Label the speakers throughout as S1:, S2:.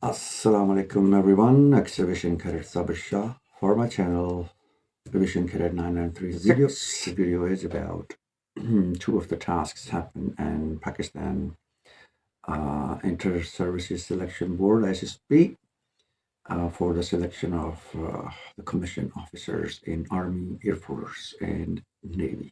S1: Assalamu alaikum everyone, Excavation Cadet Sabir Shah for my channel Revision Cadet 9936. This video is about two of the tasks happen in Pakistan Inter-Services Selection Board ISSB for the selection of the commission officers in Army, Air Force and Navy.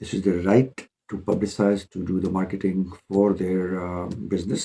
S1: this is their right to publicize, to do the marketing for their business.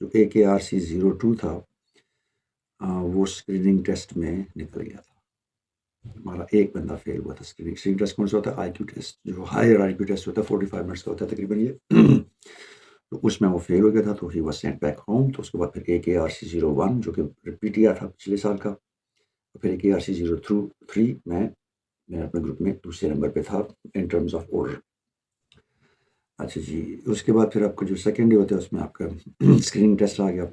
S1: جو AKRC02 تھا وہ screening test میں نکل گیا تھا. ہمارا ایک بندہ فیل ہوا تھا. اسکریننگ ٹیسٹ کون سا ہوتا ہے؟ IQ ٹیسٹ، جو ہائر IQ ٹیسٹ ہوتا ہے 45 منٹس کا ہوتا ہے تقریباً یہ. تو اس میں وہ فیل ہو گیا تھا تو he was sent back home. تو اس کے بعد پھر AKRC01 جو کہ ریپیٹ کیا تھا پچھلے سال کا. پھر AKRC03 میں اپنے گروپ میں دوسرے نمبر پہ تھا ان ٹرمز آف آرڈر. اچھا جی، اس کے بعد پھر آپ کا جو سیکنڈ ڈے ہوتا ہے اس میں آپ کا اسکریننگ ٹیسٹ آ گیا.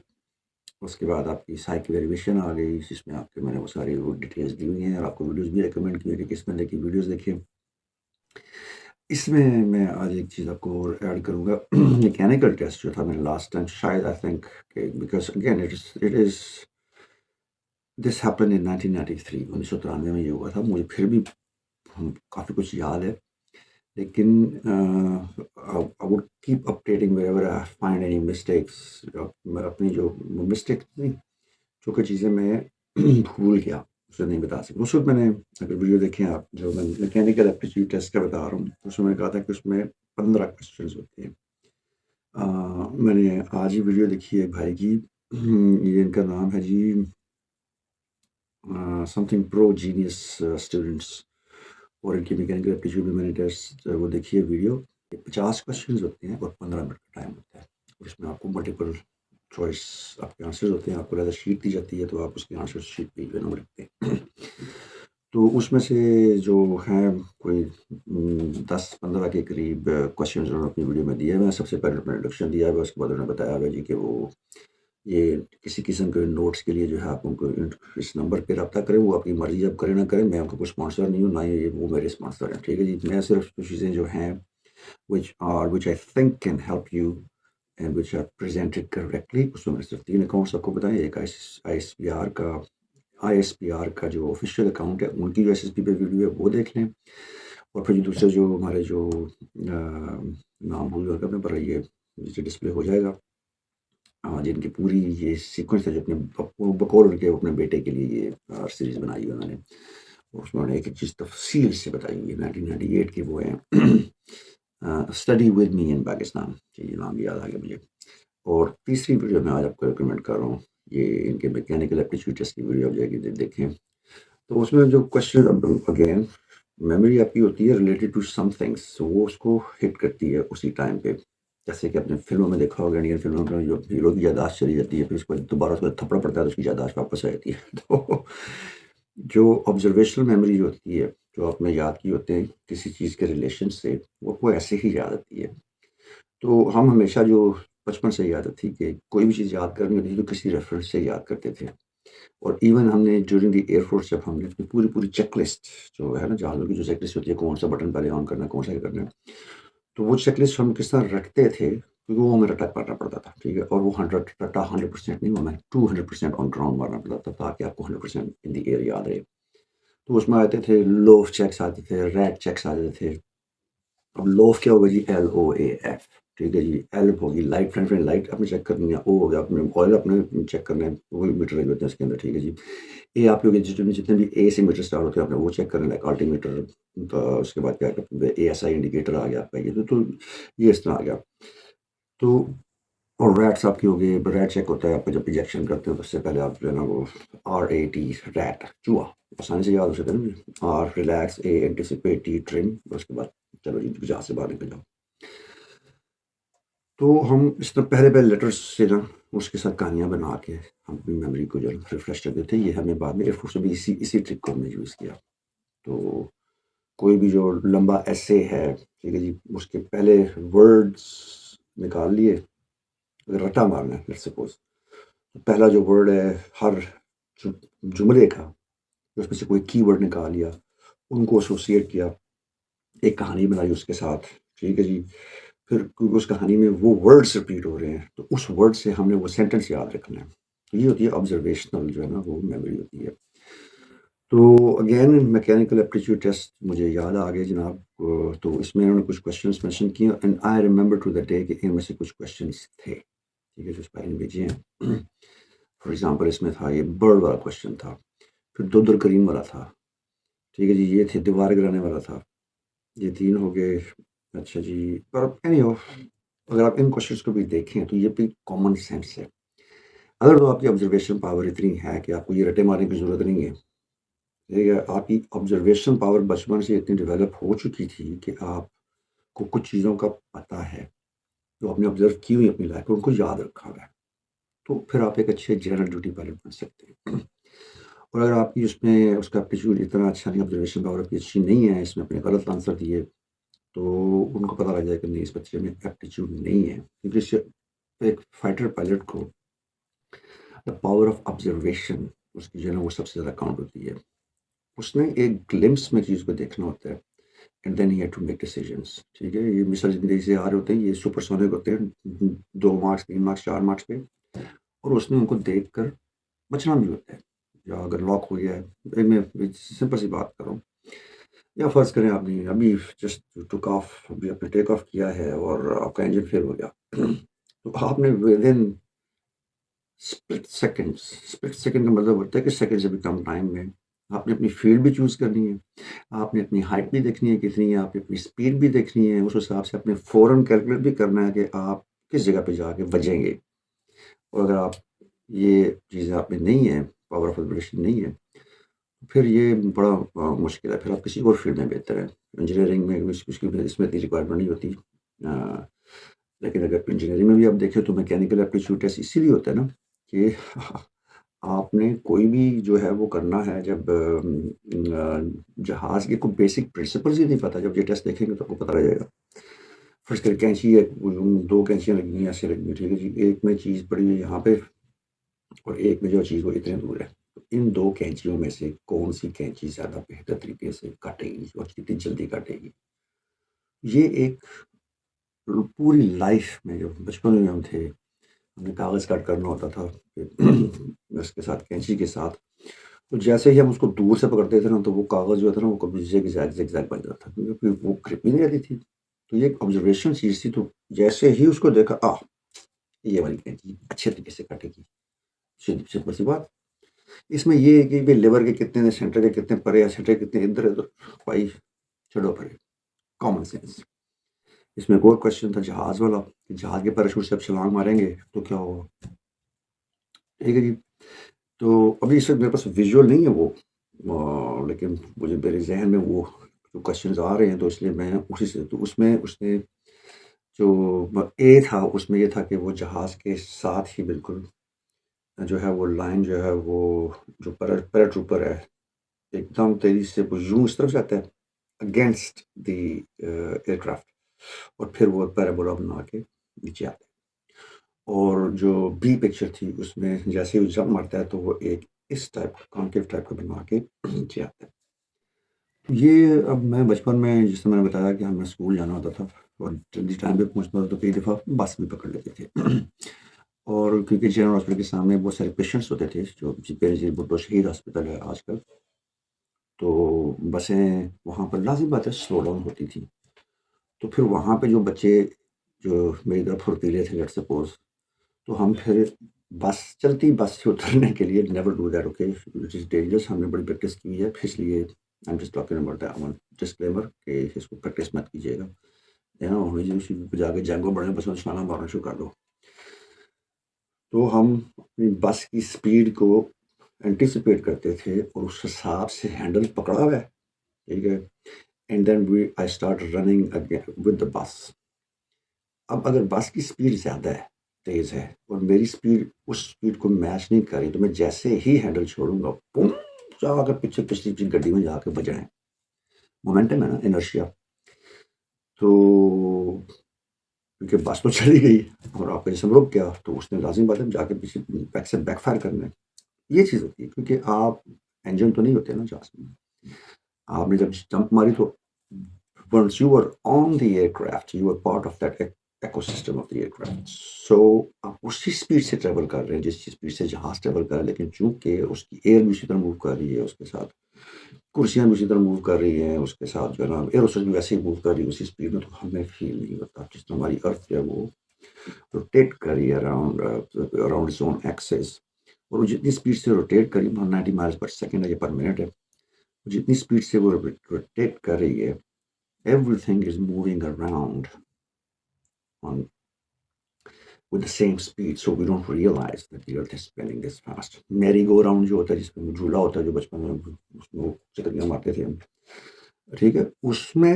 S1: اس کے بعد آپ کی سائیک ایویلویشن آ گئی جس میں آپ کے میں نے وہ ساری وہ ڈیٹیلس دی ہوئی ہیں اور آپ کو ویڈیوز بھی ریکمینڈ کی کہ کس بندے کی ویڈیوز دیکھیں. اس میں آج ایک چیز آپ کو اور ایڈ کروں گا. میکینیکل ٹیسٹ جو تھا میں نے لاسٹ ٹائم شاید I think because again it is this happen in 1993 1993 میں یہ ہوا تھا. مجھے پھر بھی کافی کچھ یاد ہے لیکن I would keep updating wherever I find any mistakes. اپنی جو مسٹیک تھی جو کہ چیزیں میں بھول گیا اسے نہیں بتا سکتا. اس وقت میں نے اگر ویڈیو دیکھیں آپ جو میں میکینیکل ایپٹیٹیوڈ ٹیسٹ کا بتا رہا ہوں تو اس میں کہا تھا کہ اس میں 15 کوشچنز ہوتے ہیں. میں نے آج ہی ویڈیو دیکھی ہے بھائی کی. یہ ان کا نام ہے جی سم تھنگ پرو جینیس اسٹوڈنٹس اور ان کی میکینیکل ایپٹیٹیوڈ میں نے ٹیسٹ وہ دیکھی ہے ویڈیو. 50 کوشچنز ہوتے ہیں اور 15 منٹ کا ٹائم ہوتا ہے. اس میں آپ کو ملٹیپل چوائس آپ کے آنسرز ہوتے ہیں. آپ کو لہٰذا شیٹ دی جاتی ہے تو آپ اس کے آنسر شیٹ پہ نمبر لکھتے ہیں. تو اس میں سے جو ہیں کوئی 10-15 کے قریب کوشچنز انہوں نے اپنی ویڈیو میں دیے ہوئے ہیں. سب سے پہلے انٹروڈکشن دیا ہے، اس کے بعد انہوں نے بتایا ہوا جی کہ وہ یہ کسی قسم کے نوٹس کے لیے جو ہے آپ ان کو اس نمبر پہ رابطہ کریں، وہ آپ کی مرضی اب کریں نہ کریں. میں ان کو کوئی اسپانسر نہیں ہوں، نہ ہی وہ میرے اسپانسر ہیں. ٹھیک ہے جی، میں صرف کچھ چیزیں جو ہیں which I think can help you and which are presented correctly. اس میں صرف 3 اکاؤنٹس آپ کو بتائیں. ایک ISPR کا جو آفیشیل اکاؤنٹ ہے ان کی جو SSP پہ ویڈیو ہے وہ دیکھ لیں. اور پھر دوسرے جو ہمارے جو نام بھول گیا پر یہ ڈسپلے ہو جائے گا جن کی پوری یہ سیکوینس ہے جو اپنے بقول ان کے اپنے بیٹے کے لیے یہ سیریز بنائی ہوئی انہوں نے. اس میں ایک ایک چیز تفصیل سے بتائی ہوئی ہے. 1998 کی وہ ہیں اسٹڈی ود می ان پاکستان. یہ نام یاد آ گیا مجھے. اور تیسری ویڈیو میں آج آپ کو ریکمینڈ کر رہا ہوں یہ ان کے میکینیکل ایپٹیٹیوڈ ٹیسٹ کی ویڈیو آپ جا کے دیکھیں. تو اس میں جو کوشچن اگین میموری آپ کی ہوتی ہے ریلیٹڈ ٹو سم تھنگس، وہ اس کو ہٹ کرتی ہے اسی ٹائم پہ. جیسے کہ اپنے فلموں میں دیکھا ہوگا انڈین فلموں میں جو ہیرو کی یادداشت چلی جاتی ہے پھر اس کو دوبارہ اس کو تھپڑا پڑتا ہے تو اس کی یادداشت واپس آ جاتی ہے. تو جو آبزرویشنل میموری ہوتی ہے جو آپ نے یاد کی ہوتے ہیں کسی چیز کے ریلیشن سے وہ ایسے ہی یاد آتی ہے. تو ہم ہمیشہ جو بچپن سے یاد آتی کہ کوئی بھی چیز یاد کرنی ہوتی تھی تو کسی ریفرنس سے یاد کرتے تھے. اور ایون ہم نے ڈیورنگ دی ایئر فورس جب ہم نے اپنی پوری چیک لسٹ جو ہے نا جہازوں کی جو چیک لسٹ ہوتی ہے کون سا بٹن پہلے آن کرنا کون سا کرنا ہے تو وہ چیک لسٹ ہم کس طرح رکھتے تھے کیونکہ وہ ہمیں رٹا مارنا پڑتا تھا. ٹھیک ہے، اور وہ 100% نہیں، ہمیں 200% آن گراؤنڈ مارنا پڑتا تھا تاکہ آپ کو 100% ان دی ایئر یاد رہے. تو اس میں آتے تھے لوف چیکس آتے تھے، ریڈ چیکس آتے تھے. اب لوف کیا ہوگا جی LOAF. ٹھیک ہے جی، ایل ہوگی لائٹ لائٹ اپنے چیک کرنی ہے. او ہوگا اپنے آئل اپنے چیک کرنا ہے، وہ میٹر لگے ہوتے ہیں اس کے اندر. ٹھیک ہے جی، اے آپ کے جتنے بھی اے سے میٹر اسٹارٹ ہوتے ہیں اپنے وہ چیک کرنا لائک آلٹی میٹر. اس کے بعد کیا کرتے ہیں ASI انڈیکیٹر آ گیا آپ کا. یہ تو یہ اس طرح آ گیا. تو اور ریٹس آپ کی ہو گئی. ریٹ چیک ہوتا ہے آپ کو جب انجیکشن کرتے ہیں تو اس سے پہلے آپ جو ہے نا وہ RAT ریٹ چوہا آسانی سے یاد ہو سکتا ہے نا. R relax, A anticipate, T term. اس کے بعد چلو جی جہاں سے باہر نکل جاؤ. تو ہم اس طرح پہلے لیٹرس سے نا اس کے ساتھ کہانیاں بنا کے ہم اپنی میموری کو جو ریفریش کرتے تھے. یہ ہمیں بعد میں ایئر فورس میں بھی اسی ٹرک کو ہم نے یوز کیا. تو کوئی بھی جو لمبا ایسے ہے ٹھیک ہے جی اس کے پہلے ورڈز نکال لیے. اگر رٹا مارنا ہے لیٹس سپوز پہلا جو ورڈ ہے ہر جملے کا اس میں سے کوئی کی ورڈ نکال لیا، ان کو ایسوسیٹ کیا، ایک کہانی بنائی اس کے ساتھ. ٹھیک ہے جی، پھر کیونکہ اس کہانی میں وہ ورڈز ریپیٹ ہو رہے ہیں تو اس ورڈ سے ہم نے وہ سینٹنس یاد رکھنا ہے. یہ ہوتی ہے آبزرویشنل جو ہے نا وہ میموری ہوتی ہے. تو اگین میکینیکل ایپٹیٹیوڈ ٹیسٹ مجھے یاد آ گئے جناب. تو اس میں انہوں نے کچھ کوشچنس مینشن کیے and I remember to the day کہ ان میں سے کچھ کوشچنس تھے. ٹھیک ہے، جو اسپیلنگ بھیجے ہیں. فار ایگزامپل اس میں تھا یہ برڈ والا کوشچن تھا، پھر دودر کریم والا تھا. ٹھیک ہے جی، یہ تھے دیوار گرانے والا تھا. یہ 3 ہو گئے. اچھا جی، پر اگر آپ ان کوشچنس کو بھی دیکھیں تو یہ بھی کامن سینس ہے. اگر تو آپ کی آبزرویشن پاور اتنی ہے کہ آپ کو یہ رٹے مارنے کی ضرورت نہیں ہے، ٹھیک ہے، آپ کی آبزرویشن پاور بچپن سے اتنی ڈیولپ ہو چکی تھی کہ آپ کو کچھ چیزوں کا پتہ ہے جو آپ نے آبزرو کی ہوئی اپنی لائف میں، ان کو یاد رکھا ہوا ہے، تو پھر آپ ایک اچھے جنرل ڈیوٹی پائلٹ بن سکتے ہیں. اور اگر آپ کی اس میں اس کا ایپٹیچیوڈ اتنا اچھا نہیں، آبزرویشن پاور آپ کی اچھی نہیں ہے، اس میں اپنے غلط آنسر دیے، تو ان کو پتہ لگ جائے کہ نہیں، اس بچے میں ایپٹیچیوڈ نہیں ہے. کیونکہ اس سے ایک فائٹر پائلٹ کو دا پاور آف آبزرویشن اس کی جو ہے نا وہ سب سے زیادہ کاؤنٹ ہوتی ہے. اس نے ایک گلمس میں چیز کو دیکھنا ہوتا ہے and then he had to make decisions. ٹھیک ہے، یہ مثال زندگی سے آ رہے ہوتے ہیں، یہ سپر سونک ہوتے ہیں 2 مارکس 3 مارکس 4 مارکس پہ، اور اس نے ان کو دیکھ کر بچنا بھی ہوتا ہے. یا اگر لاک ہو گیا ہے، میں سمپل سی بات کروں، یا فرض کریں آپ نے ابھی جسٹ ٹک آف، ابھی آپ نے ٹیک آف کیا ہے اور آپ کا انجن فیل ہو گیا، تو آپ نے ود ان اسپلٹ سیکنڈ کا مطلب ہوتا ہے کہ سیکنڈ سے بھی کم ٹائم میں آپ نے اپنی فیلڈ بھی چوز کرنی ہے، آپ نے اپنی ہائٹ بھی دیکھنی ہے کتنی ہے، آپ نے اپنی اسپیڈ بھی دیکھنی ہے، اس حساب سے اپنے فوراً کیلکولیٹ بھی کرنا ہے کہ آپ کس جگہ پہ جا کے بجیں گے. اور اگر آپ یہ چیزیں آپ میں نہیں ہیں، پاور آف آبزرویشن نہیں ہے، پھر یہ بڑا مشکل ہے. پھر آپ کسی اور فیلڈ میں بہتر ہیں. انجینئرنگ میں اس میں اتنی ریکوائرمنٹ نہیں ہوتی، لیکن اگر انجینئرنگ میں بھی آپ دیکھیں تو میکینیکل ایپٹیچیوڈ ٹیسٹ اسی لیے ہوتا ہے نا کہ آپ نے کوئی بھی جو ہے وہ کرنا ہے. جب جہاز کے کوئی بیسک پرنسپلز ہی نہیں پتہ، جب یہ ٹیسٹ دیکھیں گے تو آپ کو پتہ لگ جائے گا. فرض کر کینچی ہے، 2 کینچیاں لگی ہیں ایسے لگی ہیں، ٹھیک ہے جی، ایک میں چیز پڑی ہے یہاں پہ اور ایک میں جو چیز وہ اتنے دور ہے. تو ان 2 کینچیوں میں سے کون سی کینچی زیادہ بہتر طریقے سے کاٹے گی اور کتنی جلدی کاٹے گی؟ یہ ایک پوری لائف میں، جو بچپن میں ہم تھے، ہمیں کاغذ کٹ کرنا ہوتا تھا اس کے ساتھ کینچی کے ساتھ، تو جیسے ہی ہم اس کو دور سے پکڑتے تھے نا تو وہ کاغذ جو تھا نا وہ کبھی زگ زیگ بن جاتا تھا، کیونکہ وہ گرپ ہی نہیں رہتی تھی. تو یہ ایک آبزرویشن چیز تھی. تو جیسے ہی اس کو دیکھا، یہ والی کینچی اچھے طریقے سے کٹے گی. سمپل سی بات. اس میں یہ ہے کہ بھائی لیور کے کتنے سینٹر کے کتنے پرے یا سینٹر کے کتنے ادھر ادھر، بھائی چھڑو پرے، کامن سینس. اس میں ایک اور کوشچن تھا جہاز والا کہ جہاز کے پیراشوٹ سے آپ چھلانگ ماریں گے تو کیا ہوگا؟ ٹھیک ہے جی. تو ابھی اس وقت میرے پاس ویژول نہیں ہے وہ، لیکن مجھے میرے ذہن میں وہ جو کوشچنز آ رہے ہیں، تو اس لیے میں اسی سے، تو اس میں اس نے جو اے تھا اس میں یہ تھا کہ وہ جہاز کے ساتھ ہی بالکل جو ہے وہ لائن جو ہے وہ جو پیراٹروپر ہے ایک دم تیزی سے وہ یوں اس طرف جاتا ہے اگینسٹ دی ایئر کرافٹ، اور پھر وہ پیرابولا بنا کے نیچے آتا ہے. اور جو بی پکچر تھی اس میں جیسے وہ جمپ مارتا ہے تو وہ ایک اس ٹائپ کا کانکیو ٹائپ کا بنا کے نیچے آتا ہے. یہ اب میں بچپن میں جس طرح میں نے بتایا کہ ہمیں اسکول جانا ہوتا تھا اور جلدی ٹائم پہ پہنچنا ہوتا تو کئی دفعہ بس بھی پکڑ لیتے تھے. اور کیونکہ جنرل ہاسپٹل کے سامنے بہت سارے پیشنٹس ہوتے تھے، جو بینظیر بھٹو شہید ہاسپٹل ہے آج کل، تو بسیں وہاں پر لازم بات ہے سلو ڈاؤن ہوتی تھی. تو پھر وہاں پہ جو بچے جو میری طرف پھرتیلے تھے، لیٹ سپوز، تو ہم پھر چلتی بس سے اترنے کے لیے never do that, okay it is dangerous. ہم نے بڑی پریکٹس کی ہے، اس لیے I am just talking about disclaimer کہ اس کو پریکٹس مت کیجیے گا. جا کے جنگوں بڑھے بس میں چھلانا مارنا شروع کر دو. تو ہم اپنی بس کی اسپیڈ کو اینٹیسپیٹ کرتے تھے اور اس حساب سے ہینڈل پکڑا ہوا ہے، ٹھیک ہے. And then I start running with the bus. اب اگر بس کی اسپیڈ زیادہ ہے، تیز ہے، اور میری اسپیڈ اس اسپیڈ کو میچ نہیں کر رہی، تو میں جیسے ہی ہینڈل چھوڑوں گا پم جا کر پیچھے پچھلی گڈی میں جا کے بجنا ہے. مومنٹم ہے نا، انرشیا. تو کیونکہ بس تو چلی گئی اور آپ کا جسم رک گیا، تو اس نے لازم بات ہے جا کے پیچھے بیک سے بیک فائر کرنا ہے. یہ چیز ہوتی ہے کیونکہ آپ انجن تو نہیں ہوتے نا جہاز میں. آپ نے جب جمپ ماری تو once you were on the aircraft, you were part of that ecosystem of the aircraft. So آپ اسی اسپیڈ سے ٹریول کر رہے ہیں جس اسپیڈ سے جہاز ٹریول کر رہا ہے، لیکن چونکہ اس کی ایئر بھی اسی طرح موو کر رہی ہے، اس کے ساتھ کرسیاں بھی اسی طرح موو کر رہی ہیں، اس کے ساتھ جو ہے نا ایروسز بھی ویسے ہی موو کر رہی ہے اسی اسپیڈ میں، تو ہمیں فیل نہیں ہوتا. جس طرح ہماری ارتھ جو ہے وہ روٹیٹ کر رہی ہے اراؤنڈ اٹس اون ایکسس، اور وہ جتنی اسپیڈ سے روٹیٹ کر رہی ہے 90 مائلز پر سیکنڈ ہے یا پر منٹ ہے، جتنی اسپیڈ سے وہ روٹیٹ کر رہی ہے، everything is moving around on with the same speed, so we don't realize that the earth is spinning this fast. میری گو راؤنڈ جو ہوتا ہے جس میں جھولا ہوتا ہے جو بچپن میں اس میں چکریاں مارتے تھے ہم، ٹھیک ہے، اس میں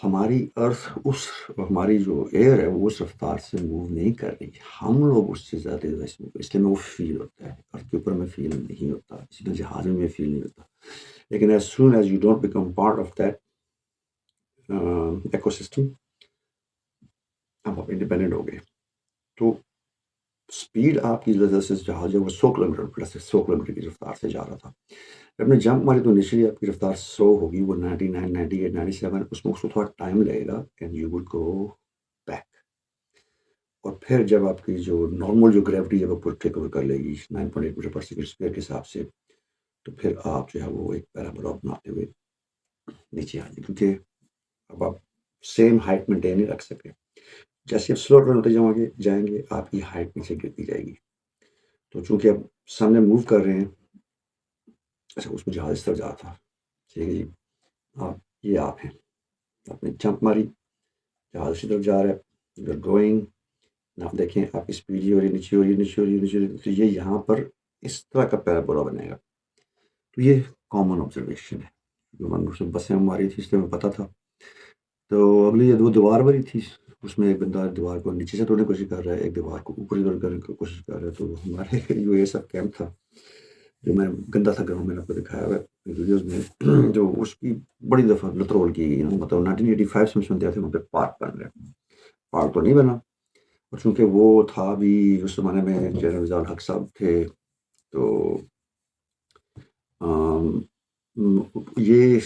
S1: ہماری ارتھ اس ہماری جو ایئر ہے وہ اس رفتار سے موو نہیں کر رہی، ہم لوگ اس سے زیادہ اس لیے میں وہ فیل ہوتا ہے، ارتھ کے اوپر میں فیل نہیں ہوتا، اسی طرح جہاز میں فیل نہیں ہوتا. لیکن as soon as you don't become part of that ecosystem, اب آپ انڈیپینڈنٹ ہو گئے. تو اسپیڈ آپ کی وجہ سے جہاز جو وہ 100 کلو میٹر کی رفتار سے جا رہا تھا. جب نے جمپ ماری تو انیشلی آپ کی رفتار 100 ہوگی، وہ 99 98 97 اس میں کو تھوڑا ٹائم لگے گا and you would go back. اور پھر جب آپ کی جو نارمل جو گریوٹی جب آپ ٹیک اوور کر لے گی 9.8 میٹر پر سیکنڈ اسکوائر کے حساب سے، تو پھر آپ جو ہے وہ ایک پیرابولا بناتے ہوئے نیچے آ جائیں، کیونکہ اب آپ سیم ہائٹ مینٹین نہیں رکھ سکتے. جیسے آپ سلو رن ہوتے جائیں گے آپ کی ہائٹ نیچے گرتی جائے گی. تو چونکہ آپ سامنے موو کر رہے ہیں، اچھا اس میں جہاز اس طرف جا تھا، ٹھیک ہے جی، یہ آپ ہیں، آپ نے جمپ ماری، جہاز اسی طرف جا رہا ہے، یو آر گوئنگ. آپ دیکھیں آپ کی اسپیڈ یہ ہو رہی ہے، نیچے ہو رہی ہے، نیچے ہو رہی ہے، نیچے ہو رہی ہے، تو یہ یہاں پر اس طرح کا پیرابولا بنے گا. تو یہ کامن آبزرویشن ہے، جو بسیں ہماری تھی اس لیے میں پتہ تھا. تو اگلی وہ دیوار بنی تھی، اس میں ایک بندہ دیوار کو نیچے سے توڑنے کی کوشش کر رہا ہے، ایک دیوار کو اوپر کرنے کی کوشش کر رہا ہے. تو ہمارے جو یہ سب کیمپ تھا جو میں گندا تھا گراؤنڈ میں نے آپ کو دکھایا ہوا ہے ویڈیوز میں، جو اس کی بڑی دفعہ لترول کی گئی، مطلب 1985 سے سنتے تھے وہاں پہ پارک بن رہے ہیں، پارک تو نہیں بنا. اور چونکہ وہ تھا بھی اس زمانے میں جنرل رضا الحق صاحب تھے، تو یہ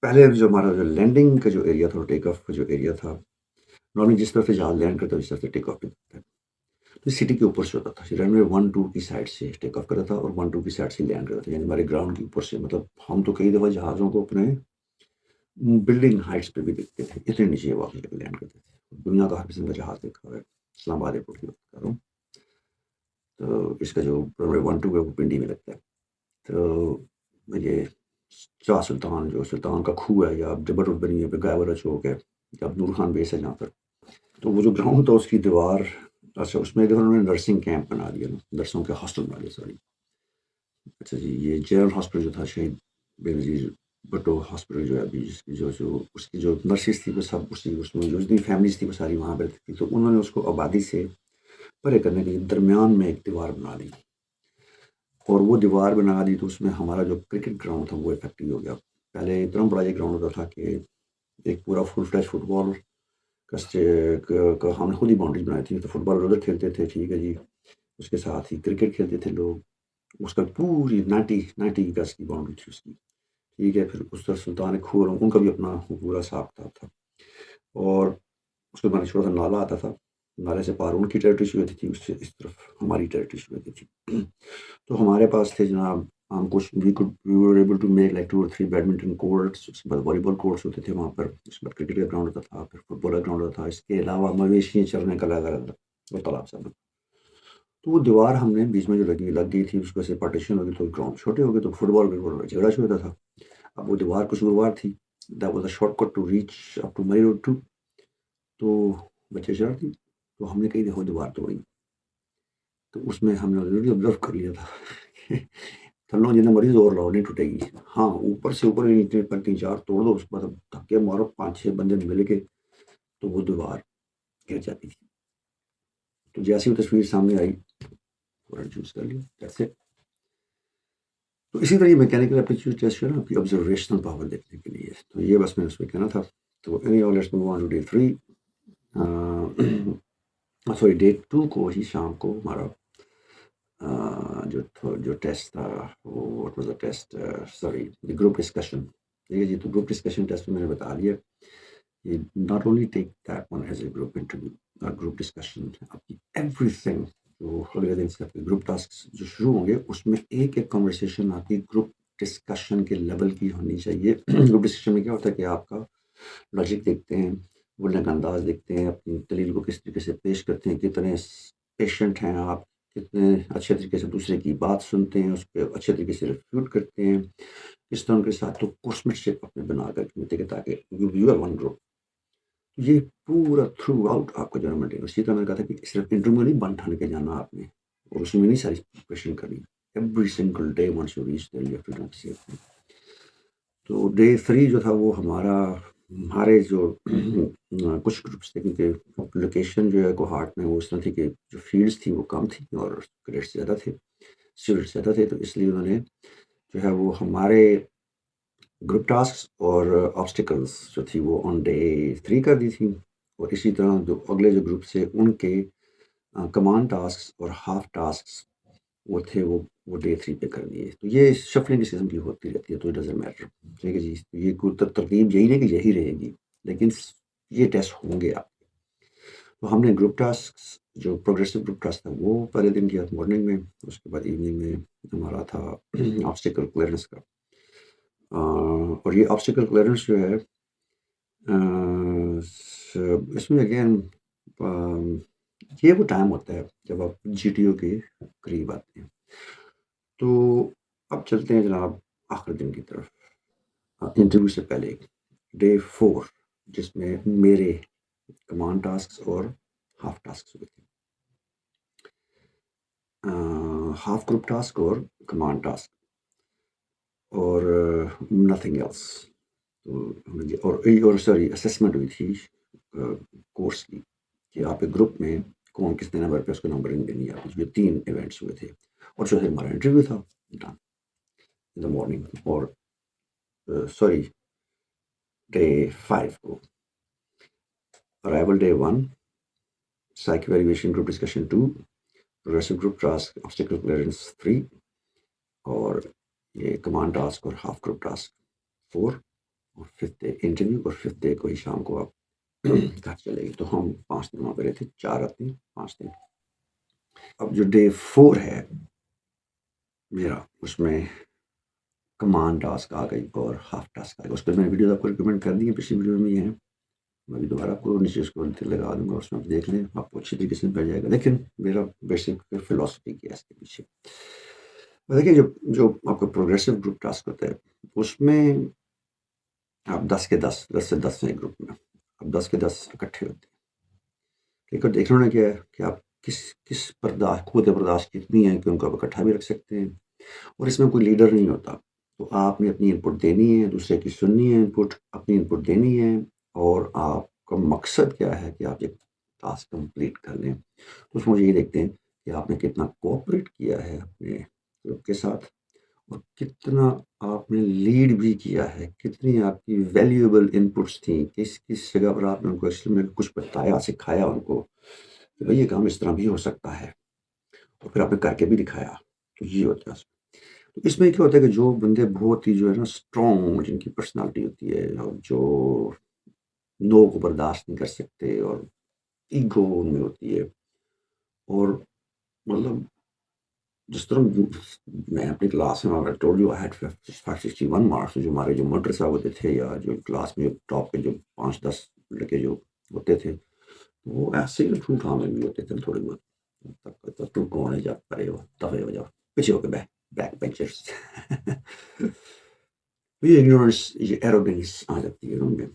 S1: پہلے جو ہمارا جو لینڈنگ کا جو ایریا تھا، ٹیک آف کا جو ایریا تھا، نارملی جس طرف سے جہاز لینڈ کرتا ہے اس طرف سے ٹیک آف بھی کرتا ہے. تو سٹی کے اوپر سے ہوتا تھا، رن وے 1 2 کی سائڈ سے ٹیک آف کرتا تھا اور 1 2 کی سائڈ سے لینڈ کرتا تھا، یعنی ہمارے گراؤنڈ کے اوپر سے. مطلب ہم تو کئی دفعہ جہازوں کو اپنے بلڈنگ ہائٹس پہ بھی دیکھتے تھے، اتنے نیچے واقعی لینڈ کرتے تھے. دنیا کا ہر قسم کا جہاز دیکھا ہوا ہے، اسلام آباد ایئرپورٹ کی بات کر رہا ہوں. تو اس کا جو رن وے 1 2 ہے وہ پنڈی میں لگتا ہے. تو یہ شاہ سلطان جو سلطان کا کھو ہے، یا جبر روڈ بنی ہے، گائے والا چوک ہے، یا نور خان بیس ہے جہاں پر، تو وہ جو گراؤنڈ تھا اس کی دیوار، اچھا اس میں انہوں نے نرسنگ کیمپ بنا دیا، نرسوں کے ہاسٹل بنا دیا، سوری. اچھا جی، یہ جنرل ہاسپٹل جو تھا شہید بے نظیر بھٹو ہاسپٹل جو ہے ابھی، جس کی جو اس کی جو نرسز تھی وہ سب اس میں جو جتنی فیملیز تھی وہ ساری وہاں پہ تھی. تو انہوں نے اس کو آبادی سے پرے کرنے کے لیے درمیان میں ایک دیوار بنا دی، اور وہ دیوار بنا دی تو اس میں ہمارا جو کرکٹ گراؤنڈ تھا وہ افیکٹو ہو گیا. پہلے اتنا بڑا یہ گراؤنڈ ہوتا تھا کہ ایک پورا فل فلیش فٹ بال کا ہم نے خود ہی باؤنڈری بنائی تھی. تو فٹ بال ادھر کھیلتے تھے، ٹھیک ہے جی، اس کے ساتھ ہی کرکٹ کھیلتے تھے لوگ. اس کا پوری 90 گز کی باؤنڈری تھی اس کی، ٹھیک ہے. پھر اس طرف سلطان کھو اور ان کا بھی اپنا پورا حساب کتاب تھا. اور اس کے بعد چھوٹا سا نالا آتا تھا، نالے سے پار ان کی ٹیریٹری شروع ہوتی تھی، اس سے اس طرف ہماری ٹیریٹری شروع ہوتی تھی. تو ہمارے پاس تھے جناب، ہم کچھ we were able to make like 2 or 3 badminton courts, اس کے بعد والی بال کورٹس ہوتے تھے وہاں پر، اس کے بعد کرکٹ کا گراؤنڈ ہوتا تھا، پھر فٹ بال کا گراؤنڈ ہوتا تھا. اس کے علاوہ مویشیاں چرنے کا لگا رہتا وہ تالاب صاحب. تو وہ دیوار ہم نے بیچ میں جو لگ گئی تھی، اس کو سے پارٹیشن ہو گئی، تو گراؤنڈ چھوٹے ہو گئے، تو فٹ بال جھگڑا شروع ہوتا تھا. اب وہ دیوار کچھ گروار تھی، that was a shortcut to reach up to my road 2. تو بچے شرارتی، تو ہم نے کئی دفعہ دیوار توڑی. تو اس میں ہم نے آلریڈی آبزرو کر لیا تھا تھلوں جتنا مریض اور لاؤ نہیں ٹوٹے گی. ہاں اوپر سے اوپر 3 4 توڑ دو، اس کے بعد دھکے مارو 5 6 بندے مل کے، تو وہ دیوار گر جاتی تھی. تو جیسی وہ تصویر سامنے آئی فوراً چوز کر لیا، جیسے. تو اسی طرح یہ میکینیکل ایپٹیچیوڈ ٹیسٹ ہے نا، آپ کی آبزرویشنل پاور دیکھنے کے لیے. تو یہ بس میں نے اس میں کہنا تھا. تو let's move on to day 3. Sorry day 2 کو ہی شام کو ہمارا جو ٹیسٹ تھا وہ what was a test, sorry group discussion. ٹھیک ہے جی. تو گروپ ڈسکشن ٹیسٹ میں نے بتا دیا، یہ not only take that one as a group interview, group discussion آپ کی ایوری تھنگ جو اگلے دن سے آپ کے گروپ ٹاسک جو شروع ہوں گے اس میں ایک کنورسیشن آپ کی گروپ ڈسکشن کے لیول کی ہونی چاہیے. گروپ ڈسکشن میں کیا ہوتا ہے کہ آپ کا لاجک دیکھتے ہیں، بولنے کا انداز دیکھتے ہیں، اپنی دلیل کو کس طریقے سے پیش کرتے ہیں، کتنے پیشنٹ ہیں آپ، کتنے اچھے طریقے سے دوسرے کی بات سنتے ہیں، اس پہ اچھے طریقے سے ریفیوٹ کرتے ہیں، کس طرح ان کے ساتھ تو کورسمنٹ شپ اپنے بنا کر ملتے ہیں تاکہ یو آر ون گروپ. یہ پورا تھرو آؤٹ آپ کا جو ہے ڈے، اسی طرح میں نے کہا تھا کہ صرف انٹرویو نہیں بن ٹھن کے جانا آپ نے، اور اس میں نہیں ساری پریپریشن کرنی. Every single day once you reach there you have to do same thing. تو ڈے 3 جو تھا وہ ہمارے جو کچھ گروپس تھے، کیونکہ لوکیشن جو ہے کوہارٹ میں وہ اس طرح تھی کہ جو فیلڈس تھیں وہ کم تھیں اور کریڈٹس زیادہ تھے، اسٹوڈنٹس زیادہ تھے، تو اس لیے انہوں نے جو ہے وہ ہمارے گروپ ٹاسک اور آبسٹیکلس جو تھی وہ آن ڈے 3 کر دی تھی، اور اسی طرح جو اگلے جو گروپ سے ان کے کمانڈ ٹاسک اور ہاف ٹاسک وہ تھے وہ ڈے 3 پہ کر دیے. تو یہ شفلنگ اس قسم کی ہوتی رہتی ہے، تو اٹ ڈزنٹ میٹر. ٹھیک ہے جی، یہ کوئی ترتیب یہی نہیں کہ یہی رہے گی، لیکن یہ ٹیسٹ ہوں گے آپ. تو ہم نے گروپ ٹاسک جو پروگریسو گروپ ٹاسک تھا وہ پہلے دن کیا مارننگ میں، اس کے بعد ایوننگ میں ہمارا تھا آبسٹیکل کلیئرنس کا. اور یہ آبسٹیکل کلیئرنس جو ہے اس میں اگین یہ وہ ٹائم ہوتا ہے جب آپ جی ٹی او کے قریب آتے ہیں. تو اب چلتے ہیں جناب آخر دن کی طرف. انٹرویو سے پہلے ڈے 4 جس میں میرے کمانڈ ٹاسک اور ہاف ٹاسک ہوئے تھے، ہاف گروپ ٹاسک اور کمانڈ ٹاسک اور نتھنگ ایلس. اور سوری اسسمنٹ ہوئی تھی کورس کی کہ آپ ایک گروپ میں کون کتنے نمبر پہ اس کو نمبرنگ دینی ہے. آپ 3 ایونٹس ہوئے تھے، اور جو ہے ہمارا انٹرویو تھا ان دا مارننگ. اور سوری ڈے 5 کو arrival day 1 psych evaluation group discussion 2 progressive group task obstacle clearance 3 اور یہ کمانڈ ٹاسک اور ہاف گروپ ٹاسک 4 اور 5th ڈے انٹرویو. اور 5th ڈے کو ہی شام کو آپ گھر چلے گی. تو ہم 5 دن وہاں پہ رہے تھے، 4 رات 5 دن. اب جو ڈے 4 ہے میرا، اس میں کمانڈ ٹاسک آ گئی اور ہاف ٹاسک آ گئی. اس پہ میں نے ویڈیوز آپ کو ریکمینڈ کر دی ہیں، پچھلی ویڈیو میں یہ ہیں، میں بھی دوبارہ آپ کو نیچے اس کو لگا دوں گا، اس میں آپ دیکھ لیں، آپ کو اچھی طریقے سے مل جائے گا. لیکن میرا بیسک فلاسفی کیا ہے اس کے پیچھے. دیکھیں جو آپ کا پروگریسو گروپ ٹاسک ہوتا ہے اس میں آپ 10 سے 10 ہیں گروپ میں، آپ 10 کے 10 اکٹھے ہوتے ہیں. ٹھیک ہے، دیکھنا کیا ہے کہ آپ کس قوت برداشت کتنی ہے کہ ان کو آپ اکٹھا بھی رکھ سکتے ہیں. اور اس میں کوئی لیڈر نہیں ہوتا، تو آپ نے اپنی انپٹ دینی ہے، دوسرے کی سننی ہے انپٹ، اپنی انپٹ دینی ہے، اور آپ کا مقصد کیا ہے کہ آپ ایک ٹاسک کمپلیٹ کر لیں. تو اس میں مجھے یہ دیکھتے ہیں کہ آپ نے کتنا کوآپریٹ کیا ہے اپنے گروپ کے ساتھ، اور کتنا آپ نے لیڈ بھی کیا ہے، کتنی آپ کی ویلیویبل انپٹس تھیں، کس جگہ پر آپ نے ان کو ایکچولی میں کچھ بتایا، سکھایا ان کو کہ بھائی یہ کام اس طرح بھی ہو سکتا ہے، اور پھر آپ نے کر کے بھی دکھایا. تو یہ ہوتا ہے. تو اس میں کیا ہوتا ہے کہ جو بندے بہت ہی جو ہے نا اسٹرانگ، جن کی پرسنالٹی ہوتی ہے، اور جو نو کو برداشت نہیں کر سکتے، اور ایگو ان میں ہوتی ہے، اور مطلب جس طرح میں اپنی کلاس میں told you I had 61 marks, جو ہمارے جو موٹر صاحب ہوتے تھے، یا جو کلاس میں ٹاپ کے جو 5-10 لڑکے جو ہوتے تھے، وہ ایسے ہی ٹھو ٹھا میں بھی ہوتے تھے تھوڑے بہت. تو کون ہے، جا پڑے ہو دفعے ہو جاؤ پیچھے ہو کے بیک بینچرس. یہ اگنورنس، یہ ایروگنس آ جاتی ہے ان میں.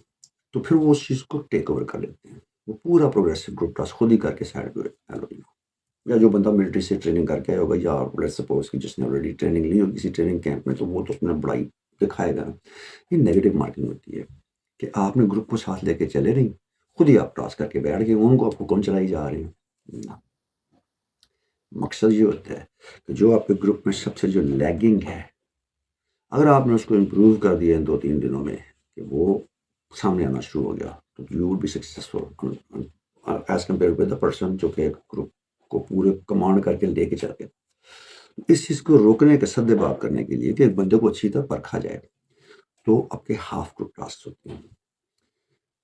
S1: تو پھر وہ اس چیز کو ٹیک اوور کر لیتے ہیں، وہ پورا پروگریسو گروپ ٹاسک خود ہی کر کے سائڈ پہ. یا جو بندہ ملٹری سے ٹریننگ کر کے آیا ہوگا، یا لیٹس سپوز کہ جس نے آلریڈی ٹریننگ لی ہو کسی ٹریننگ کیمپ میں، تو وہ تو اپنا بڑائی دکھائے گا. یہ نیگیٹو مارکنگ ہوتی ہے کہ آپ نے گروپ کو ساتھ لے کے چلے نہیں، خود ہی آپ ٹاسک کر کے بیٹھ گئے، ان کو آپ کو کون چلائی جا رہے ہیں. مقصد یہ ہوتا ہے کہ جو آپ کے گروپ میں سب سے جو لیگنگ ہے، اگر آپ نے اس کو امپروو کر دیا ان 2-3 دنوں میں کہ وہ سامنے آنا شروع ہو گیا، تو you will be successful as compared with the person جو کہ گروپ کو پورے کمانڈ کر کے لے کے چل گئے. اس چیز کو روکنے کے سد باب کرنے کے لیے کہ ایک بندے کو اچھی طرح پرکھا جائے، تو آپ کے ہاف گروپ ٹاسک ہوتے ہیں،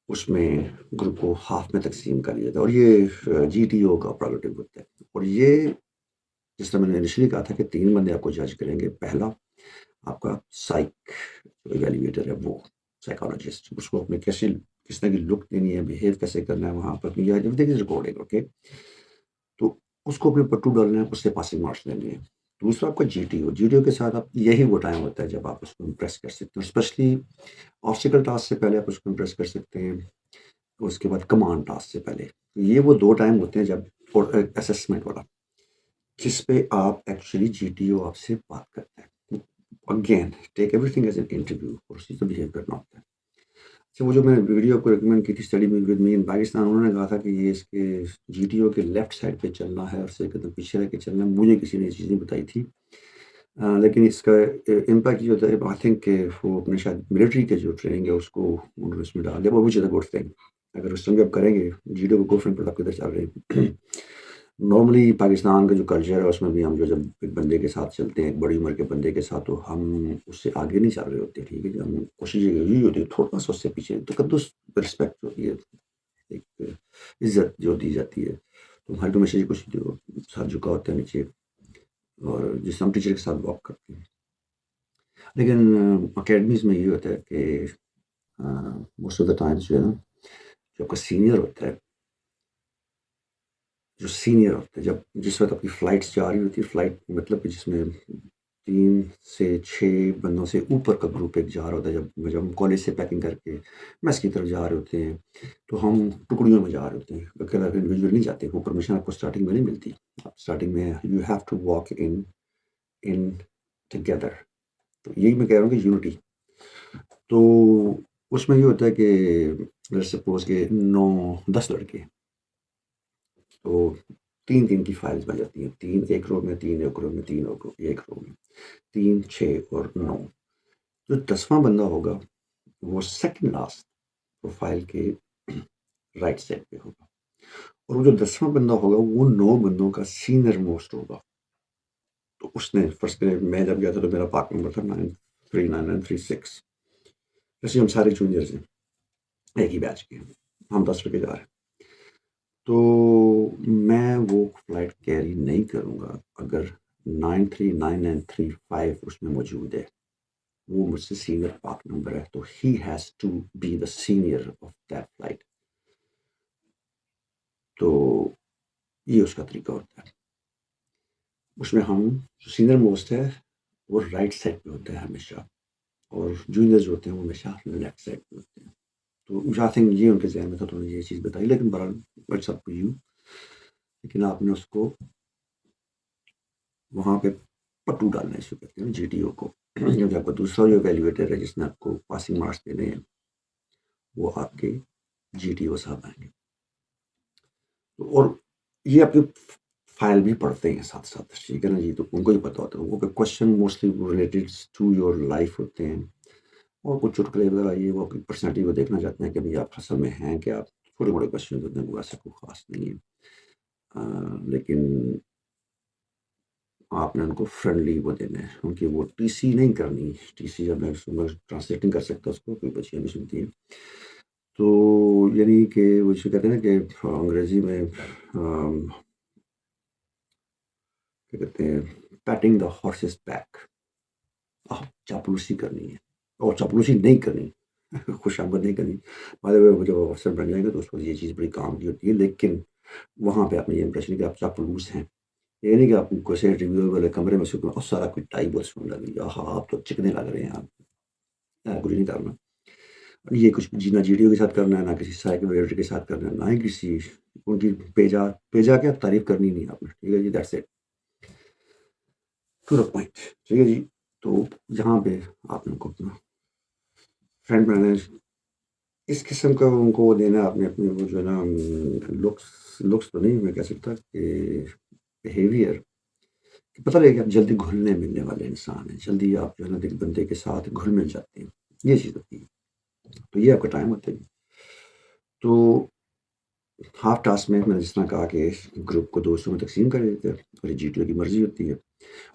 S1: اس میں گروپ کو ہاف میں تقسیم کر لیا جاتا ہے، اور یہ جی ٹی او کا پروگیٹو ہوتا ہے. اور یہ جس طرح میں نے انیشلی کہا تھا کہ 3 بندے آپ کو جج کریں گے. پہلا آپ کا سائیک ایویلیویٹر ہے، وہ سائیکالوجسٹ، اس کو اپنے کس طرح کی لک دینی ہے، بیہیو کیسے کرنا ہے وہاں پر، ریکارڈنگ. اوکے، تو اس کو اپنے پٹو ڈالنا ہے، اس سے پاسنگ مارکس لینے ہیں. دوسرا آپ کا جی ٹی او کے ساتھ آپ یہی وہ ٹائم ہوتا ہے جب آپ اس کو امپریس کر سکتے ہیں، اسپیشلی آبسٹیکل ٹاسک سے پہلے آپ اس کو امپریس کر سکتے ہیں. اس کے بعد کمانڈ ٹاسک سے پہلے. یہ وہ 2 ٹائم ہوتے ہیں جب اور اسسمنٹ والا جس پہ آپ ایکچولی جی ٹی او آپ سے بات کرتے ہیں. Again take every thing as an interview اور اسی سے بہیو کرنا ہوتا ہے. اچھا وہ جو میں نے ویڈیو کو ریکمینڈ کی تھی اسٹڈی ود می ان پاکستان, انہوں نے کہا تھا کہ یہ اس کے جی ٹی او کے لیفٹ سائڈ پہ چلنا ہے اور سے قدم پیچھے رہ کے چلنا ہے. مجھے کسی نے یہ چیز نہیں بتائی تھی, لیکن اس کا امپیکٹ یہ ہوتا ہے آئی تھنک کہ وہ اپنے شاید ملٹری کے جو ٹریننگ ہے اس کو انہوں نے اس میں ڈال دیا. وہ مجھے گڈ تھنگ, اگر اس طرح آپ کریں گے جی ڈی او کو گورنمنٹ پر آپ کدھر چل رہے ہیں. نارملی پاکستان کا جو کلچر ہے اس میں بھی ہم جو جب ایک بندے کے ساتھ چلتے ہیں, ایک بڑی عمر کے بندے کے ساتھ, تو ہم اس سے آگے نہیں چل رہے ہوتے. ٹھیک ہے جی, ہم کوشش یہی ہوتی ہے تھوڑا سا اس سے پیچھے تقدس رسپیکٹ ہوتی ہے, ایک عزت جو دی جاتی ہے. تو ہر ہمیشہ کوشش جو ساتھ جھکا ہوتا ہے نیچے, اور جس ہم ٹیچر کے ساتھ واک کرتے ہیں. لیکن اکیڈمیز میں یہ ہوتا ہے کہ موسٹ آف دا ٹائمس جو ہے نا, جو آپ کا سینئر ہوتا ہے, جب جس وقت آپ کی فلائٹس جا رہی ہوتی ہے, فلائٹ مطلب کہ جس میں 3 سے 6 بندوں سے اوپر کا گروپ ایک جا رہا ہوتا ہے, جب ہم کالج سے پیکنگ کر کے میس کی طرف جا رہے ہوتے ہیں, تو ہم ٹکڑیوں میں جا رہے ہوتے ہیں, اکیلا انڈیویجول نہیں جاتے. وہ پرمیشن آپ کو اسٹارٹنگ میں نہیں ملتی. آپ اسٹارٹنگ میں you have to walk in together. تو یہی میں کہہ رہا ہوں کہ یونٹی. تو اس میں یہ ہوتا ہے کہ سپوز کہ 9-10 لڑکے, تو 3 کی فائلز بن جاتی ہیں. 3 ایک رو میں, 3 ایک رو میں, 3 ایک رو میں, 3, 6 اور 9. جو 10واں بندہ ہوگا وہ سیکنڈ لاسٹ پروفائل کے رائٹ سائڈ پہ ہوگا, اور وہ جو 10واں بندہ ہوگا وہ 9 بندوں کا سینئر موسٹ ہوگا. تو اس نے فرسٹ میں جب گیا تھا تو میرا پاک نمبر تھا 939936. جیسے ہم سارے جونیئرز ہیں, ایک ہی بیچ کے, ہم 10 لڑکے جا رہے ہیں. تو میں وہ فلائٹ کیری نہیں کروں گا اگر 939935 اس میں موجود ہے. وہ مجھ سے سینئر پاک نمبر ہے, تو he has to be the senior of that flight. تو یہ اس کا طریقہ ہوتا ہے. اس میں ہم جو سینئر موسٹ ہے وہ رائٹ سائڈ پہ ہوتا ہے ہمیشہ, اور جونیئر جو ہوتے ہیں وہ ہمیشہ لیفٹ سائڈ پہ ہوتے ہیں. تو آئی تھنک یہ ان کے ذہن میں تھا, تو انہوں نے یہ چیز بتائی. لیکن بہرحال اٹس اپ ٹو یو, لیکن آپ نے اس کو وہاں پہ پٹو ڈالنا ہے, شروع کرتے ہیں جی ٹی او کو. کیونکہ آپ کا دوسرا جو ایویلیویٹر ہے جس نے آپ کو پاسنگ مارکس دینے ہیں, وہ آپ کے جی ٹی او صاحب آئیں گے. اور یہ آپ کے فائل بھی پڑھتے ہیں ساتھ ساتھ, ٹھیک ہے نا جی. تو ان کو ہی پتہ ہوتا ہے, وہ question mostly related to your life ہوتے ہیں, اور کچھ چٹکلے وغیرہ یہ وہ اپنی پرسنالٹی کو دیکھنا چاہتے ہیں کہ بھائی آپ اصل میں ہیں کہ آپ تھوڑے بڑے کوشچن ہوتے ہیں, وہ ایسا کوئی خاص نہیں ہے. لیکن آپ نے ان کو فرینڈلی وہ دینا ہے, کیونکہ وہ ٹی سی نہیں کرنی. ٹی سی جب میں ٹرانسلیٹ نہیں کر سکتا اس کو, کوئی بچیاں بھی سنتی ہیں. تو یعنی کہ وہ جو کہتے ہیں نا کہ انگریزی میں کیا کہتے ہیں, پیٹنگ دا ہارسز بیک. چاپلوسی کرنی ہے, اور چاپلوسی نہیں کرنی, خوش آمد نہیں کرنی. جب افسر بن جائیں گے تو اس کو یہ چیز بڑی کام کی ہوتی ہے. لیکن وہاں پہ آپ نے یہ امپریشن کہ آپ چاپلوس ہیں. یہ نہیں کہ آپ کو سے ریویو والے کمرے میں سکون اور سارا کوئی ٹائی بول سن لگی, ہاں آپ تو چکنے لگ رہے ہیں, آپ کچھ نہیں کرنا. یہ کچھ جینا جی ڈی او کے ساتھ کرنا ہے, نہ کسی سائیکل کے ساتھ کرنا ہے, نہ ہی کسی ان کی پیجا کے آپ تعریف کرنی نہیں آپ نے. ٹھیک ہے جی, that's it, to the point. ٹھیک ہے جی. تو یہاں پہ آپ نے کو اپنا فرینڈ بنانا, اس قسم کا ان کو دینا آپ نے اپنے وہ جو ہے نا لکس تو نہیں میں کہہ سکتا کہ بیہیویئر, پتہ لگے کہ آپ جلدی گھلنے ملنے والے انسان ہیں, جلدی آپ جو ہے نا ایک بندے کے ساتھ گھل مل جاتے ہیں. یہ چیز ہوتی ہے. تو یہ آپ کا ٹائم ہوتا ہے. تو ہاف ٹاسک میں نے جس طرح کہا کہ گروپ کو 200 میں تقسیم کر دیتے ہیں, اور جی ٹی او کی مرضی ہوتی ہے,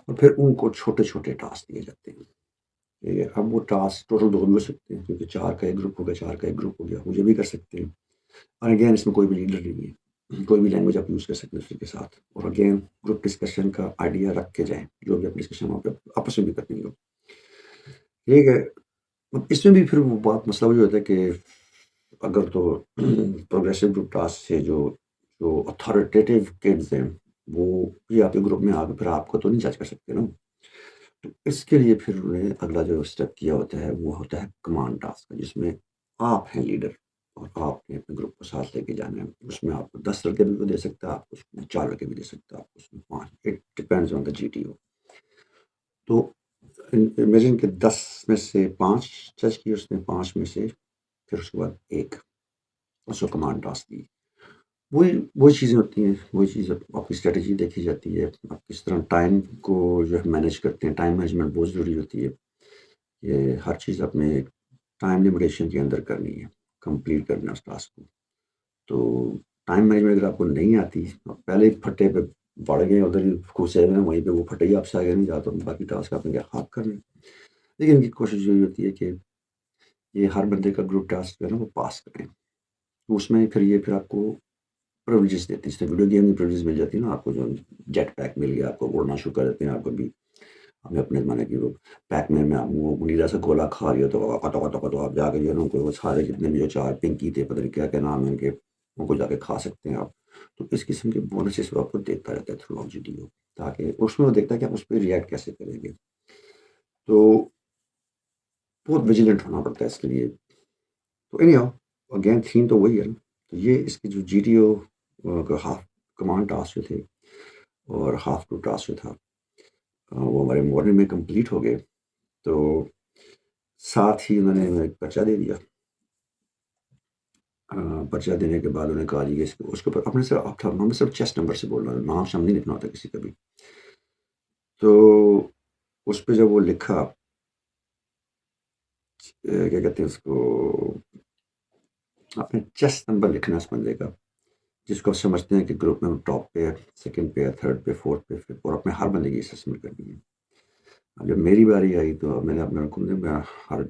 S1: اور پھر ان کو چھوٹے چھوٹے ٹاسک دیے جاتے ہیں. اب وہ ٹاسک ٹوٹل 2 بھی ہو سکتے ہیں, کیونکہ 4 کا ایک گروپ ہو گیا, 4 کا ایک گروپ ہو گیا, وہ یہ بھی کر سکتے ہیں. اور اگین اس میں کوئی بھی لیڈر نہیں ہے, کوئی بھی لینگویج آپ یوز کر سکتے ہیں دوسرے کے ساتھ. اور اگین گروپ ڈسکشن کا آئیڈیا رکھ کے جائیں, جو بھی آپ ڈسکشن وہاں پہ آپس میں بھی کرنی ہو. ٹھیک ہے. اس میں بھی پھر وہ بات مسئلہ وہی ہوتا ہے کہ اگر تو پروگریسو گروپ ٹاسک سے جو اتھارٹیٹیو کڈز ہیں وہ بھی آپ کے گروپ میں آ کے پھر آپ کو تو نہیں جج کر سکتے نا. تو اس کے لیے پھر انہیں اگلا جو اسٹیپ کیا ہوتا ہے وہ ہوتا ہے کمانڈ ٹاسک, جس میں آپ ہیں لیڈر, اور آپ نے اپنے گروپ کو ساتھ لے کے جانا ہے. اس میں آپ کو 10 لڑکے بھی دے سکتا ہے، آپ اس میں 4 لڑکے بھی دے سکتا ہے، آپ اس میں 5. It depends on the G T O. تو امیجن کہ 10 میں سے 5 جج کی، اس نے 5 میں سے پھر اس کے بعد ایک اس کو کمانڈ ٹاسک دی. وہی چیزیں ہوتی ہیں، وہی چیز آپ کی اسٹریٹجی دیکھی جاتی ہے. آپ کس طرح ٹائم کو جو ہے مینیج کرتے ہیں. ٹائم مینجمنٹ بہت ضروری ہوتی ہے. یہ ہر چیز اپنے ٹائم لمیٹیشن کے اندر کرنی ہے، کمپلیٹ کرنا اس ٹاسک کو. تو ٹائم مینجمنٹ اگر آپ کو نہیں آتی، آپ پہلے ہی پھٹے پہ بڑھ گئے، ادھر ہی گھسے ہوئے ہیں، وہیں پہ وہ پھٹے ہی آپ سے آگے نہیں جاتا، باقی ٹاسک آپ نے کیا خاک کر لیں. لیکن ان کی کوشش یہی ہوتی ہے کہ یہ ہر بندے کا گروپ ٹاسک جو ہے نا وہ پاس کریں. تو اس میں پھر آپ کو پرولیجز دیتے ہیں. اس سے ویڈیو گیم کی پرولیجز مل جاتی ہے نا آپ کو، جو جیٹ پیک مل گیا، آپ کو اڑنا شروع کر دیتے ہیں. آپ کو بھی ہمیں اپنے زمانے کی وہ پیک مین میں وہ نیلا سے گولا کھا رہی ہو تو آپ جا کے جو ہے نا ان کو وہ سارے جتنے بھی جو 4 پنکی تھے، پتہ نہیں کیا کیا نام ہے ان کے، ان کو جا کے کھا سکتے ہیں آپ. تو اس قسم کے بونسز وہ آپ کو دیتا رہتا ہے throughout G T O, تاکہ اس میں وہ دیکھتا ہے کہ آپ اس پہ ریئیکٹ کیسے کریں گے. تو بہت ویجیلنٹ ہونا پڑتا ہے اس کے لیے. تو اینی ہاؤ اگین تھیم تو وہی ہے نا. تو یہ اس کی جو جی ٹی او کا ہاف کمانڈ ٹاسک جو تھے اور ہاف ٹو ٹاسک جو تھا وہ ہمارے مارننگ میں کمپلیٹ ہو گئے. تو ساتھ ہی انہوں نے ایک پرچہ دے دیا. پرچہ دینے کے بعد انہوں نے کہا جی اس کے اوپر ہمیں صرف چیسٹ نمبر سے بولنا، نام شام نہیں لکھنا ہوتا کسی کا بھی. تو اس پہ جب وہ لکھا کیا کہتے ہیں اس کو، اپنے چیسٹ نمبر لکھنا اس بندے کا، جس کو آپ سمجھتے ہیں کہ گروپ میں ٹاپ پہ ہے، سیکنڈ پہ ہے، تھرڈ پہ، فورتھ پہ، ففتھ، اور اپنے ہر بندے کی اسسمنٹ کرنی ہے. اب جب میری باری آئی تو میں نے اپنے کو ہر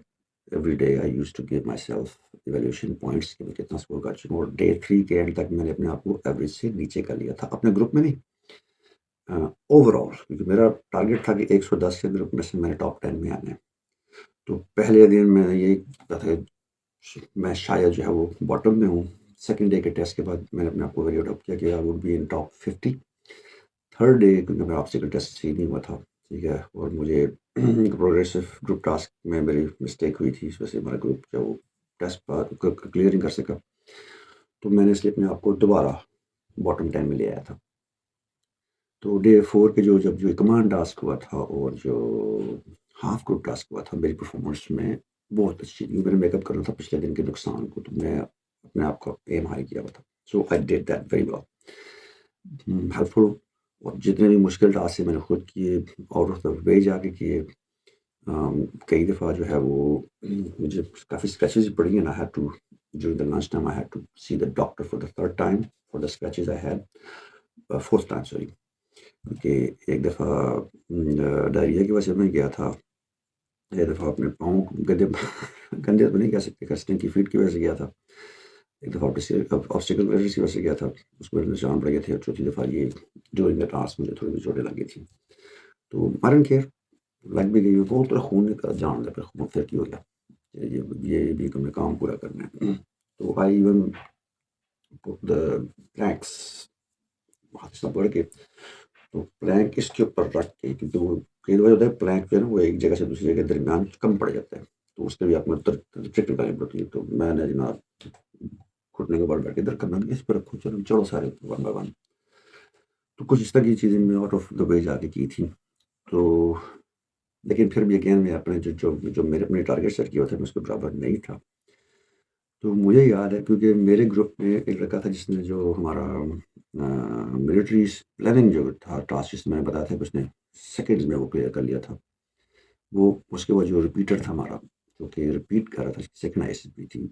S1: every day I used to give myself evaluation points کہ میں کتنا اسکور کر چکا ہوں. اور ڈے 3 کے اینڈ تک میں نے اپنے آپ کو ایوریج سے نیچے کر لیا تھا، اپنے گروپ میں نہیں، اوور آل. کیونکہ میرا ٹارگیٹ تھا کہ 110 کے گروپ میں سے میں نے ٹاپ 10 میں آنا ہے. تو پہلے دن میں یہی پتا تھا میں شاید جو ہے وہ باٹم میں ہوں. سیکنڈ ڈے کے ٹیسٹ کے بعد میں نے اپنے آپ کو ویری آؤٹ کیا کہ I would be in top 50. Third day کیونکہ میرا آبسٹیکل ٹیسٹ صحیح نہیں ہوا تھا، ٹھیک ہے، اور مجھے پروگریسو گروپ ٹاسک میں میری مسٹیک ہوئی تھی، اس وجہ سے ہمارا گروپ جو ٹیسٹ کلیئر نہیں کر سکا. تو میں نے اس لیے اپنے آپ کو دوبارہ باٹم 10 میں لے آیا تھا. تو ڈے 4 کے جب کمانڈ ٹاسک ہوا تھا اور جو ہاف گروپ ٹاسک ہوا تھا، میری پرفارمنس میں بہت اچھی تھی. میں نے میک اپ کرنا تھا پچھلے دن کے نقصان کو، تو میں اپنے آپ کو ایم ہائی کیا ہوا تھا. So I did that very well, helpful. اور جتنے بھی مشکل ٹاسک میں نے خود کیے، آؤٹ آف دا وے جا کے کیے. کئی دفعہ جو ہے وہ مجھے کافی اسکریچز پڑی ہیں. I had to during the lunch time I had to see the doctor for the third time for the scratches I had, fourth time sorry. کیونکہ ایک دفعہ ڈائریا کی وجہ سے میں گیا تھا، ایک دفعہ اپنے پاؤں گندے تو نہیں کہہ سکتے، کسٹنگ کی فیٹ کی وجہ سے گیا تھا، ایک دفعہ آبسٹیکل کی وجہ سے گیا تھا، اس میں نشان پڑ گئے تھے. اور چوتھی دفعہ یہ ڈیورنگ دا ٹاسک مجھے تھوڑی چوٹیں لگی تھیں. تو مارن کیئر لگ بھی گئی، بہت تھوڑا خون کا جان لے، پھر خون پھر کی ہو گیا یہ بھی تمہیں کام پورا کرنا ہے. تو آئی ایون پلینکس ہاتھ سے بڑھ کے، تو پلینک اس کے اوپر رکھ کے، کیونکہ وہ کئی دفعہ ہوتا ہے پلینک جو ہے نا وہ ایک جگہ سے دوسری جگہ کے درمیان کم پڑ جاتا ہے، تو اس کے بھی آپ کو ٹرک کرنی پڑتی ہے. تو میں نے جناب گھٹنے کے بال بیٹھ کے ادھر کرنا اس پر رکھو، چلو سارے ون بائی ون. تو کچھ اس طرح کی چیزیں میں آؤٹ آف دا وے جا کے کی تھیں. تو لیکن پھر بھی اگین میں اپنے جو میرے اپنے ٹارگیٹ سیٹ کیا تھا میں اس کے برابر نہیں تھا. تو مجھے یاد ہے کیونکہ میرے گروپ میں ایک لڑکا تھا جس نے جو ہمارا ملٹری پلاننگ جو تھا ٹاسک، جس میں نے بتایا تھا کہ اس نے سیکنڈز میں وہ کلیئر کر لیا تھا. وہ اس کے بعد جو ریپیٹر تھا ہمارا، جو کہ ریپیٹ کر رہا تھا، سیکنڈ آئی ایس پی تھی.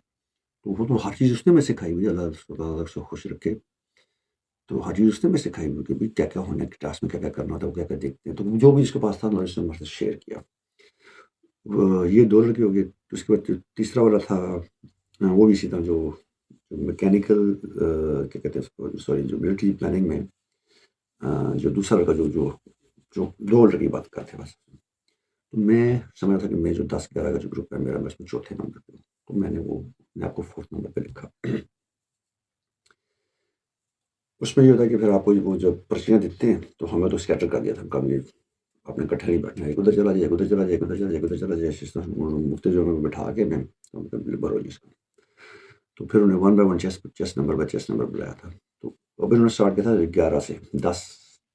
S1: تو وہ تو ہر چیز اس نے میں سکھائی ہوئی، اللہ سے خوش رکھے. تو ہر چیز اس نے میں سکھائی ہوئی کہ کیا کیا ہونا ہے، ٹاسک میں کیا کیا کرنا ہوتا ہے، وہ کیا کیا دیکھتے ہیں. تو جو بھی اس کے پاس تھا نالج نے مجھ سے شیئر کیا. یہ 2 لڑکے ہو گئے. اس کے بعد جو تیسرا والا تھا وہ بھی اسی طرح جو میکینیکل کیا کہتے ہیں اس کو، سوری جو ملٹری پلاننگ میں جو دوسرا لڑکا جو 2 لڑکی بات کرتے بس. تو میں سمجھا تھا کہ میں جو 10-11 کا جو گروپ ہے میرا، میں اس میں چوتھے نمبر پہ ہوں. تو میں نے وہ اپنے آپ کو 4تھ نمبر پہ لکھا. اس میں یہ ہوتا ہے کہ پھر آپ کو وہ جب پرچیاں دیتے ہیں تو ہمیں تو اسکیٹر کر دیا تھا، کام یہ اپنے کٹھے نہیں بیٹھنا ہے، ایک ادھر چلا جائے، ایک ادھر چلا جائے، ایک ادھر چلا جائے، ایک ادھر چلا جائے، اس طرح مفتے جو میں بٹھا کے میں بھرو جی اس کو. تو پھر انہیں 1 by 1 chest number by chest number بلایا تھا. تو ابھی انہوں نے اسٹارٹ کیا تھا 11 سے 10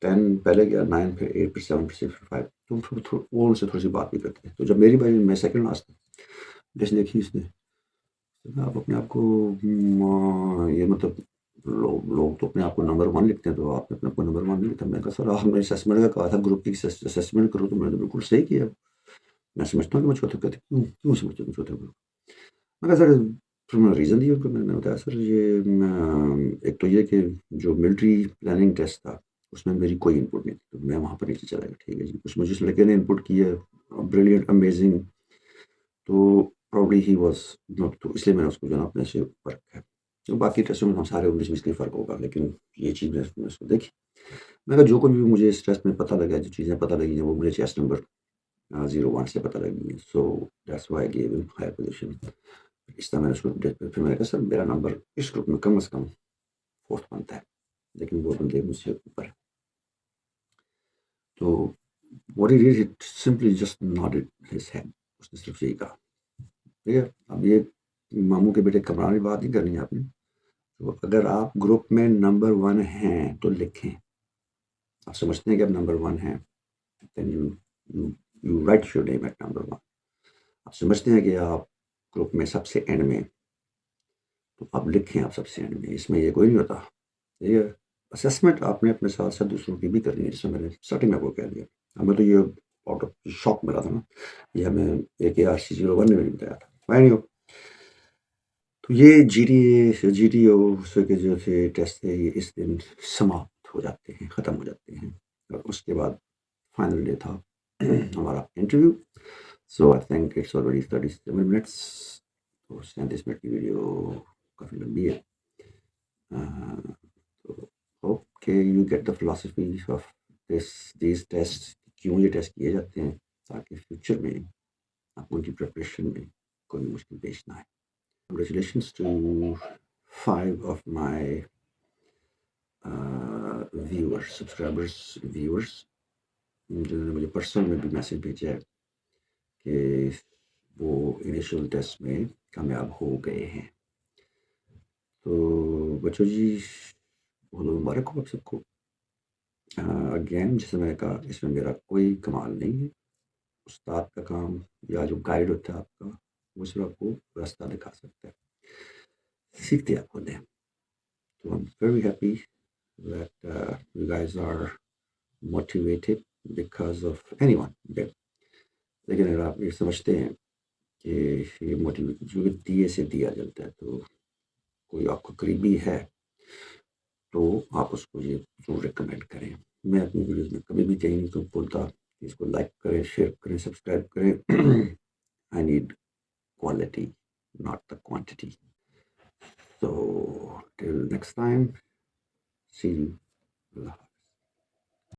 S1: 10 پہلے گیا 9 پھر 8 پھر 7 پھر 6 پھر 5. تو وہ ان سے تھوڑی سی بات بھی کرتے تھے. تو جب میری باری میں سیکنڈ لاسٹ تھا, جیسے دیکھی اس نے آپ اپنے آپ کو یہ مطلب لوگ تو اپنے آپ کو نمبر 1 لکھتے ہیں, تو آپ نے اپنے آپ کو نمبر 1 نہیں لکھتا. میں کہا سر آپ نے اسیسمنٹ کا کہا تھا گروپ کی اسیسمنٹ کرو, تو میں نے بالکل صحیح کیا. میں سمجھتا ہوں کہ میں چوتھے کہتے کیوں سمجھتے ہوں چوتھے گروپ. میں کہا سر پھر میں ریزن دیا ان کو. میں نے بتایا سر یہ ایک تو یہ کہ جو ملٹری پلاننگ ٹیسٹ تھا اس میں میری کوئی انپٹ نہیں تھی, تو میں وہاں پر نیچے چلا گیا. ٹھیک ہے جی, اس میں جس لڑکے نے انپٹ کی ہے بریلینٹ امیزنگ, تو پراؤڈلی ہی واز ناٹ, تو اس لیے میں نے اس کو جو ہے اپنے سے اوپر رکھا ہے. باقی ٹیسٹوں میں ہم سارے 19-20 کا فرق ہوگا, لیکن یہ چیز میں اس کو دیکھی. میں کہا جو کچھ بھی مجھے اس ٹیسٹ میں پتہ لگا, جو چیزیں پتہ لگی ہیں وہ مجھے چیس نمبر 01 سے پتہ لگی ہیں. So that's why I give ہم ہائر پوزیشن. اس طرح میں نے اس کو پھر میں نے کہا سر میرا نمبر اس گروپ میں کم از کم 4th بنتا ہے, لیکن وہ بندے مجھ سے اوپر ہے. تو what he did, he simply just nodded his head. اس نے صرف یہی کہا. ٹھیک ہے, اب یہ ماموں کے بیٹے کمران کی بات نہیں کرنی ہے آپ نے. تو اگر آپ گروپ میں نمبر 1 ہیں تو لکھیں. آپ سمجھتے ہیں کہ آپ نمبر 1 ہیں, then you write your name at number 1. آپ سمجھتے ہیں کہ آپ گروپ میں سب سے اینڈ میں, تو آپ لکھیں آپ سب سے اینڈ میں. اس میں یہ کوئی نہیں ہوتا. ٹھیک ہے, اسیسمنٹ آپ نے اپنے ساتھ ساتھ دوسروں کی بھی کرنی ہے, جس میں نے اسٹارٹنگ میں وہ کہہ دیا. ہمیں تو یہ آؤٹ آف شاک ملا تھا نا, یہ ہمیں ایک ARC01 نے بھی بتایا تھا. فائن. تو یہ جی ٹی او کے جو تھے ٹیسٹ تھے, یہ اس دن سماپت ہو جاتے ہیں, ختم ہو جاتے ہیں. اور اس کے بعد فائنل ڈے تھا ہمارا interview. So I think it's already 37 minutes. تو 37 منٹ کی ویڈیو کافی لمبی ہے. ہوپ کہ you get the philosophy of these test, کیوں یہ ٹیسٹ کیے جاتے ہیں, تاکہ فیوچر میں آپ ان کی پریپریشن میں کوئی مشکل پیش نہ آئے. Congratulations to 5 of my viewers, جنہوں نے مجھے پرسنل میں بھی میسج بھیجا ہے کہ وہ انیشیل ٹیسٹ میں کامیاب ہو گئے ہیں. تو بچوں جی بہت مبارک ہو آپ سب کو. اگین جیسے میں نے کہا, اس میں میرا کوئی کمال نہیں ہے. استاد کا کام یا جو گائیڈ ہوتا ہے آپ کا, وہ صرف آپ کو راستہ دکھا سکتا ہے, سیکھتے آپ خود ہیں. So I'm very happy that you guys are motivated because of anyone. لیکن اگر آپ یہ سمجھتے ہیں کہ یہ موٹیویٹ جو دیے سے دیا جاتا ہے, تو کوئی آپ کو قریبی ہے تو آپ اس کو یہ ضرور ریکمینڈ کریں. میں اپنی ویڈیوز میں کبھی بھی کہیں نہیں تو بولتا کہ اس کو لائک کریں, شیئر کریں, سبسکرائب کریں. I need quality, not the quantity. So till next time, see you.